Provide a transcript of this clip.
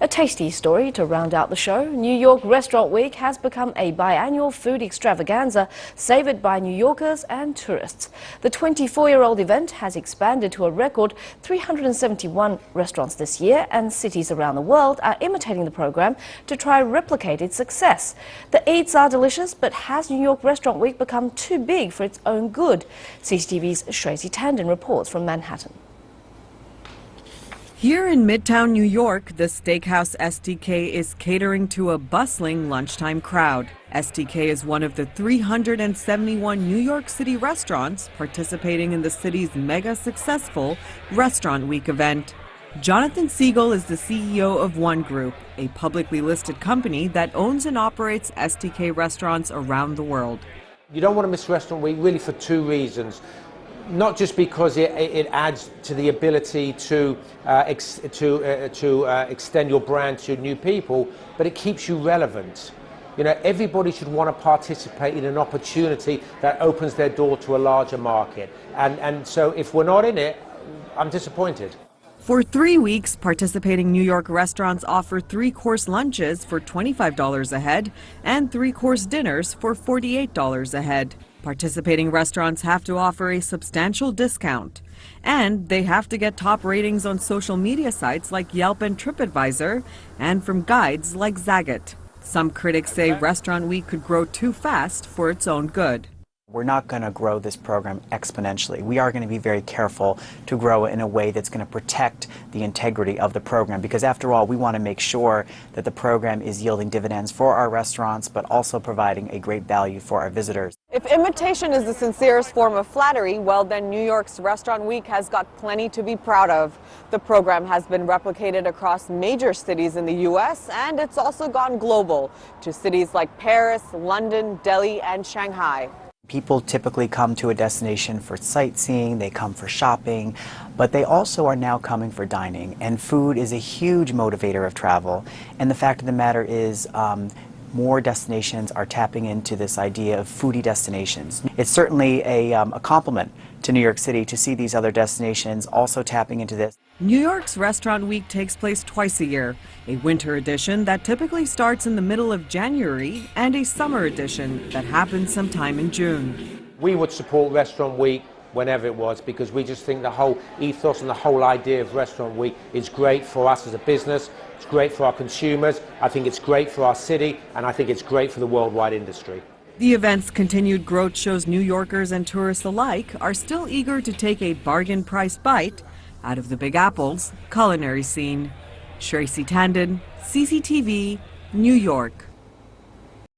A tasty story to round out the show. New York Restaurant Week has become a biannual food extravaganza savoured by New Yorkers and tourists. The 24-year-old event has expanded to a record 371 restaurants this year, and cities around the world are imitating the program to try and replicate its success. The eats are delicious, but has New York Restaurant Week become too big for its own good? CCTV's Tracy Tandon reports from Manhattan. Here in Midtown New York, the steakhouse STK is catering to a bustling lunchtime crowd. STK is one of the 371 New York City restaurants participating in the city's mega successful Restaurant Week event. Jonathan Siegel is the CEO of One Group, a publicly listed company that owns and operates STK restaurants around the world. You don't want to miss Restaurant Week really for two reasons. Not just because it adds to the ability to extend your brand to new people, but it keeps you relevant. You know, everybody should want to participate in an opportunity that opens their door to a larger market. And so if we're not in it, I'm disappointed. For 3 weeks, participating New York restaurants offer 3-course lunches for $25 a head and 3-course dinners for $48 a head. Participating restaurants have to offer a substantial discount, and they have to get top ratings on social media sites like Yelp and TripAdvisor, and from guides like Zagat. Some critics say Restaurant Week could grow too fast for its own good. We're not going to grow this program exponentially. We are going to be very careful to grow it in a way that's going to protect the integrity of the program, because after all, we want to make sure that the program is yielding dividends for our restaurants, but also providing a great value for our visitors. If imitation is the sincerest form of flattery, well then New York's Restaurant Week has got plenty to be proud of. The program has been replicated across major cities in the U.S., and it's also gone global to cities like Paris, London, Delhi, and Shanghai. People typically come to a destination for sightseeing, they come for shopping, but they also are now coming for dining. And food is a huge motivator of travel. And the fact of the matter is, more destinations are tapping into this idea of foodie destinations. It's certainly a compliment to New York City to see these other destinations also tapping into this. New York's Restaurant Week takes place twice a year, a winter edition that typically starts in the middle of January and a summer edition that happens sometime in June. We would support Restaurant Week whenever it was, because we just think the whole ethos and the whole idea of Restaurant Week is great for us as a business, it's great for our consumers, I think it's great for our city, and I think it's great for the worldwide industry. The event's continued growth shows New Yorkers and tourists alike are still eager to take a bargain price bite out of the Big Apple's culinary scene. Tracy Tandon, CCTV, New York.